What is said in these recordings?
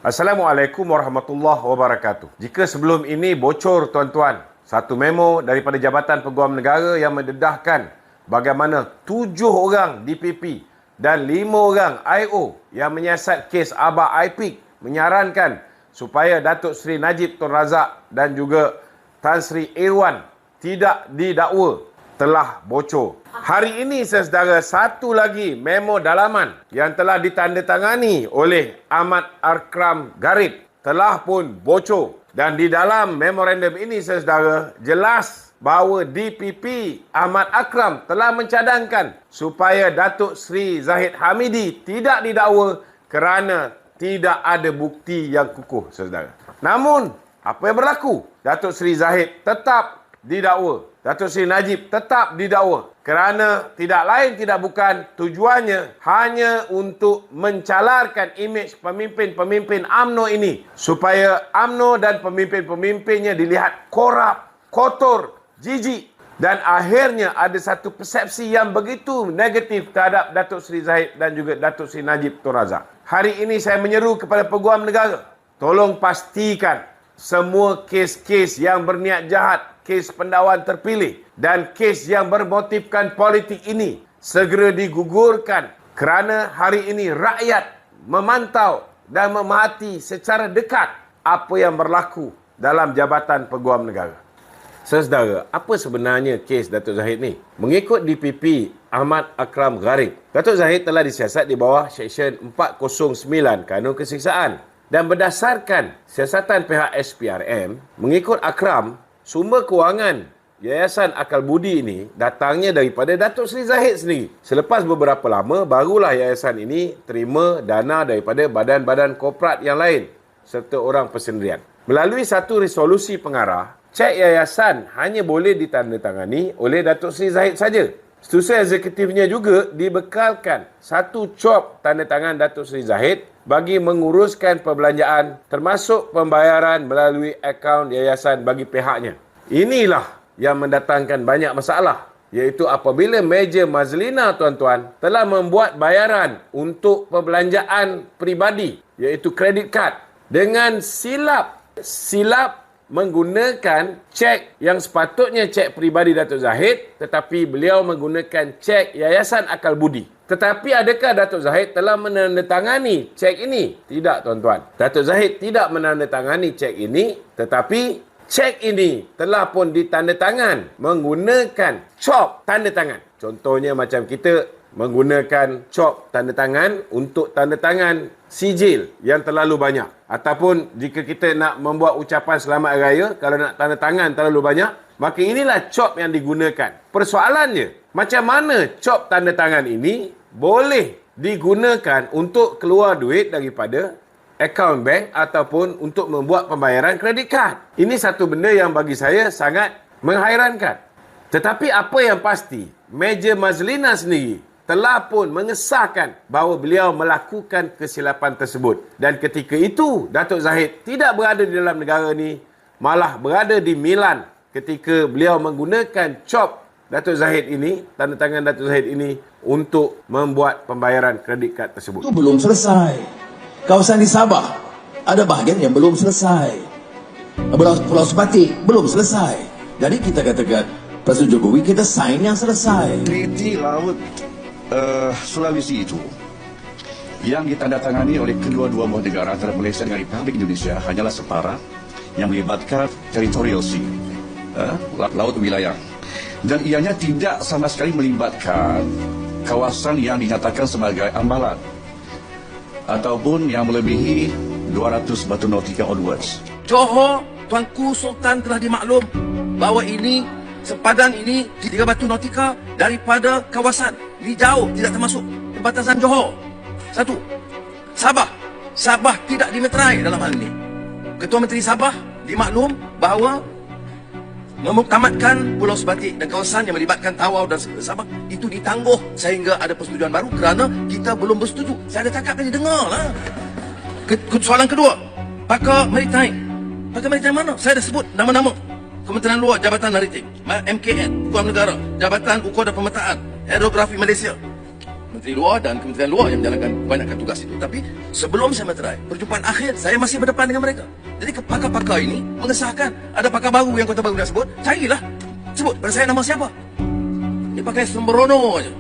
Assalamualaikum warahmatullahi wabarakatuh. Jika sebelum ini bocor tuan-tuan, satu memo daripada Jabatan Peguam Negara yang mendedahkan bagaimana 7 orang DPP dan 5 orang IO yang menyiasat kes Abah Aipik menyarankan supaya Datuk Seri Najib Tun Razak dan juga Tan Sri Irwan tidak didakwa telah bocor. Hari ini saudara, satu lagi memo dalaman yang telah ditandatangani oleh Ahmad Akram Garib telah pun bocor. Dan di dalam memorandum ini saudara, jelas bahawa DPP Ahmad Akram telah mencadangkan supaya Datuk Seri Zahid Hamidi tidak didakwa kerana tidak ada bukti yang kukuh saudara. Namun, apa yang berlaku? Datuk Seri Zahid tetap didakwa. Datuk Seri Najib tetap didakwa kerana tidak lain tidak bukan tujuannya hanya untuk mencalarkan imej pemimpin-pemimpin UMNO ini supaya UMNO dan pemimpin-pemimpinnya dilihat korup, kotor, jijik dan akhirnya ada satu persepsi yang begitu negatif terhadap Datuk Seri Zahid dan juga Datuk Seri Najib Tun Razak. Hari ini saya menyeru kepada Peguam Negara, tolong pastikan semua kes-kes yang berniat jahat, kes pendakwaan terpilih dan kes yang bermotifkan politik ini segera digugurkan kerana hari ini rakyat memantau dan memerhati secara dekat apa yang berlaku dalam Jabatan Peguam Negara. Saudara, apa sebenarnya kes Datuk Zahid ni? Mengikut DPP Ahmad Akram Garib, Datuk Zahid telah disiasat di bawah Seksyen 409 Kanun Kesiksaan. Dan berdasarkan siasatan pihak SPRM, mengikut Akram, sumber kewangan Yayasan Akal Budi ini datangnya daripada Datuk Seri Zahid sendiri. Selepas beberapa lama, barulah yayasan ini terima dana daripada badan-badan korporat yang lain serta orang persendirian. Melalui satu resolusi pengarah, cek yayasan hanya boleh ditandatangani oleh Datuk Seri Zahid saja. Setiausaha eksekutifnya juga dibekalkan satu cop tanda tangan Datuk Seri Zahid bagi menguruskan perbelanjaan termasuk pembayaran melalui akaun yayasan bagi pihaknya. Inilah yang mendatangkan banyak masalah, iaitu apabila meja Mazlina tuan-tuan telah membuat bayaran untuk perbelanjaan peribadi, iaitu kredit kad, dengan silap menggunakan cek yang sepatutnya cek peribadi Datuk Zahid, tetapi beliau menggunakan cek Yayasan Akal Budi. Tetapi adakah Datuk Zahid telah menandatangani cek ini? Tidak tuan-tuan. Datuk Zahid tidak menandatangani cek ini, tetapi cek ini telah pun ditandatangan menggunakan cop tanda tangan. Contohnya macam kita menggunakan cop tanda tangan untuk tanda tangan sijil yang terlalu banyak. Ataupun jika kita nak membuat ucapan selamat hari raya, kalau nak tanda tangan terlalu banyak, maka inilah cop yang digunakan. Persoalannya, macam mana cop tanda tangan ini boleh digunakan untuk keluar duit daripada akaun bank ataupun untuk membuat pembayaran kredit kad? Ini satu benda yang bagi saya sangat menghairankan. Tetapi apa yang pasti, meja Mazlina sendiri telah pun mengesahkan bahawa beliau melakukan kesilapan tersebut. Dan ketika itu, Datuk Zahid tidak berada di dalam negara ni, malah berada di Milan ketika beliau menggunakan cop Datuk Zahid ini, tanda tangan Datuk Zahid ini untuk membuat pembayaran kredit kad tersebut. Itu belum selesai. Kawasan di Sabah ada bahagian yang belum selesai. Pulau Sepatik belum selesai. Jadi kita katakan Presiden Jokowi kita sign yang selesai. Treaty Laut Sulawesi itu yang ditandatangani oleh kedua-dua buah negara antara Malaysia dan Republik Indonesia hanyalah separa yang melibatkan territorial sea, laut wilayah, dan ianya tidak sama sekali melibatkan kawasan yang dinyatakan sebagai ambalan ataupun yang melebihi 200 batu nautika onwards. Johor, Tuanku Sultan telah dimaklum bahawa ini sepadan ini 3 batu nautika daripada kawasan. Ini jauh, tidak termasuk perbatasan Johor. Satu, Sabah tidak dimeterai dalam hal ini. Ketua Menteri Sabah dimaklum bahawa memuktamadkan Pulau Sebatik dan kawasan yang melibatkan Tawau dan Sabah itu ditangguh sehingga ada persetujuan baru kerana kita belum bersetuju. Saya ada cakap tadi, dengar lah. Soalan kedua, pakar maritim. Pakar maritim mana? Saya dah sebut nama-nama. Kementerian Luar, Jabatan Maritim, MKN, Peguam Negara, Jabatan Ukur dan Pemetaan, Aerografi Malaysia. Menteri Luar dan Kementerian Luar yang menjalankan kebanyakan tugas itu. Tapi sebelum saya meterai, perjumpaan akhir saya masih berdepan dengan mereka. Jadi pakar-pakar ini mengesahkan ada pakar baru yang Kota Baru dah sebut. Carilah. Sebut pada saya nama siapa. Dia pakai sembrono aja.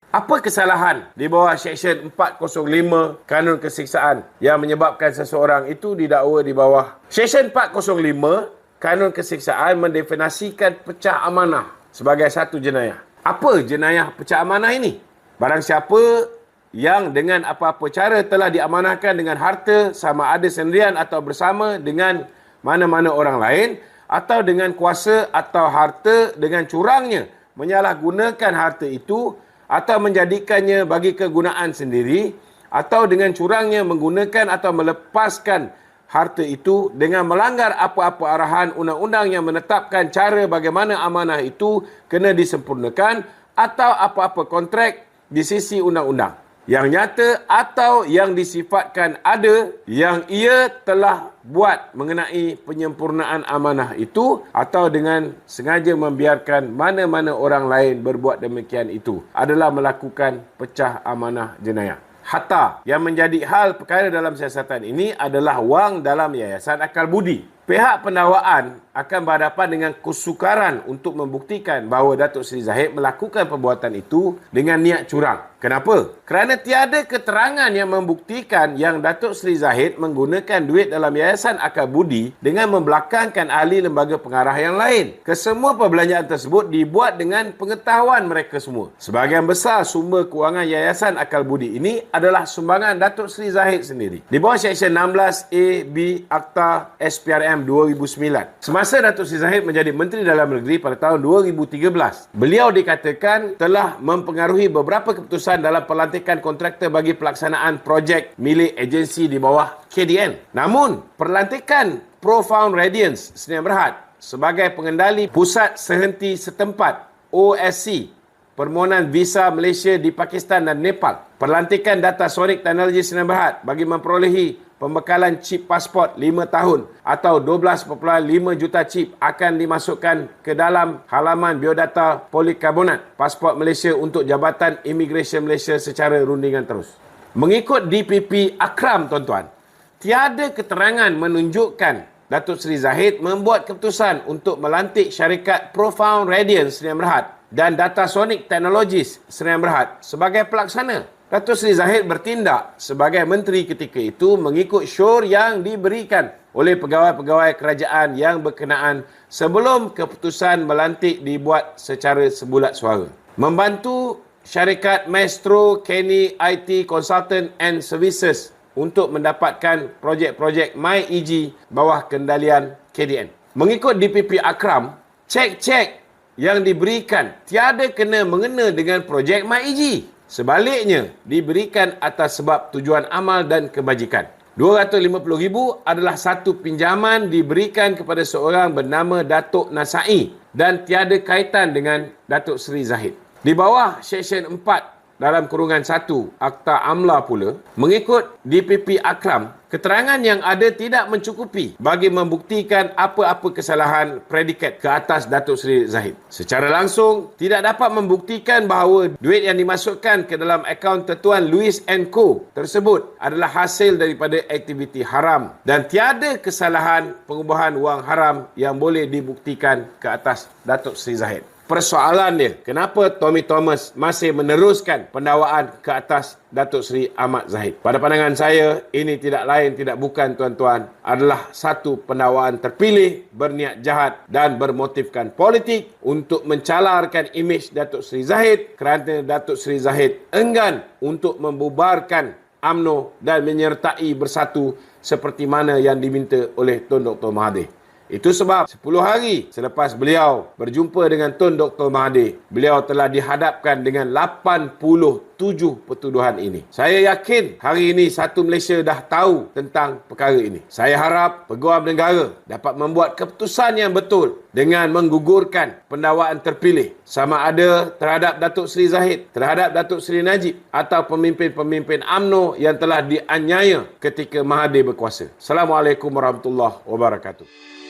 Apa kesalahan di bawah Seksyen 405 Kanun Keseksaan yang menyebabkan seseorang itu didakwa di bawah Seksyen 405 Kanun Keseksaan mendefinisikan pecah amanah sebagai satu jenayah. Apa jenayah pecah amanah ini? Barang siapa yang dengan apa-apa cara telah diamanahkan dengan harta sama ada sendirian atau bersama dengan mana-mana orang lain atau dengan kuasa atau harta dengan curangnya menyalahgunakan harta itu atau menjadikannya bagi kegunaan sendiri atau dengan curangnya menggunakan atau melepaskan harta itu dengan melanggar apa-apa arahan undang-undang yang menetapkan cara bagaimana amanah itu kena disempurnakan atau apa-apa kontrak di sisi undang-undang yang nyata atau yang disifatkan ada yang ia telah buat mengenai penyempurnaan amanah itu atau dengan sengaja membiarkan mana-mana orang lain berbuat demikian itu adalah melakukan pecah amanah jenayah. Hatta yang menjadi hal perkara dalam siasatan ini adalah wang dalam Yayasan Akal Budi. Pihak pendakwaan akan berhadapan dengan kesukaran untuk membuktikan bahawa Datuk Seri Zahid melakukan perbuatan itu dengan niat curang. Kenapa? Kerana tiada keterangan yang membuktikan yang Datuk Seri Zahid menggunakan duit dalam Yayasan Akal Budi dengan membelakangkan ahli lembaga pengarah yang lain. Kesemua perbelanjaan tersebut dibuat dengan pengetahuan mereka semua. Sebahagian besar sumber kewangan Yayasan Akal Budi ini adalah sumbangan Datuk Seri Zahid sendiri. Di bawah Seksyen 16A, B, Akta SPRM 2009. Semasa Datuk Seri Zahid menjadi Menteri Dalam Negeri pada tahun 2013, beliau dikatakan telah mempengaruhi beberapa keputusan dalam pelantikan kontraktor bagi pelaksanaan projek milik agensi di bawah KDN. Namun, pelantikan Profound Radiance Sdn Bhd sebagai pengendali pusat sehenti setempat OSC permohonan visa Malaysia di Pakistan dan Nepal, pelantikan Data Sonic Technology Sdn Bhd bagi memperolehi pembekalan chip pasport 5 tahun atau 12.5 juta chip akan dimasukkan ke dalam halaman biodata polikarbonat pasport Malaysia untuk Jabatan Imigresen Malaysia secara rundingan terus. Mengikut DPP Akram, tuan-tuan, tiada keterangan menunjukkan Datuk Seri Zahid membuat keputusan untuk melantik syarikat Profound Radiance Sdn Bhd dan Data Sonic Technologies Sdn Bhd sebagai pelaksana. Datuk Seri Zahid bertindak sebagai menteri ketika itu mengikut syur yang diberikan oleh pegawai-pegawai kerajaan yang berkenaan sebelum keputusan melantik dibuat secara sebulat suara. Membantu syarikat Maestro Kenny IT Consultant and Services untuk mendapatkan projek-projek MyEG bawah kendalian KDN. Mengikut DPP Akram, cek-cek yang diberikan tiada kena mengena dengan projek MyEG. Sebaliknya, diberikan atas sebab tujuan amal dan kebajikan. RM250,000 adalah satu pinjaman diberikan kepada seorang bernama Datuk Nasai dan tiada kaitan dengan Datuk Seri Zahid. Di bawah Seksyen 4 dalam kurungan 1 Akta Amla pula, mengikut DPP Akram, keterangan yang ada tidak mencukupi bagi membuktikan apa-apa kesalahan predikat ke atas Datuk Seri Zahid. Secara langsung, tidak dapat membuktikan bahawa duit yang dimasukkan ke dalam akaun Tetuan Lewis & Co. tersebut adalah hasil daripada aktiviti haram dan tiada kesalahan pengubahan wang haram yang boleh dibuktikan ke atas Datuk Seri Zahid. Persoalan dia, kenapa Tommy Thomas masih meneruskan pendakwaan ke atas Datuk Seri Ahmad Zahid? Pada pandangan saya, ini tidak lain tidak bukan, tuan-tuan, adalah satu pendakwaan terpilih, berniat jahat dan bermotifkan politik untuk mencalarkan imej Datuk Seri Zahid kerana Datuk Seri Zahid enggan untuk membubarkan UMNO dan menyertai bersatu seperti mana yang diminta oleh Tun Dr. Mahathir. Itu sebab 10 hari selepas beliau berjumpa dengan Tun Dr. Mahathir, beliau telah dihadapkan dengan 87 pertuduhan ini. Saya yakin hari ini satu Malaysia dah tahu tentang perkara ini. Saya harap Peguam Negara dapat membuat keputusan yang betul dengan menggugurkan pendakwaan terpilih sama ada terhadap Datuk Seri Zahid, terhadap Datuk Seri Najib atau pemimpin-pemimpin UMNO yang telah dianiaya ketika Mahathir berkuasa. Assalamualaikum warahmatullahi wabarakatuh.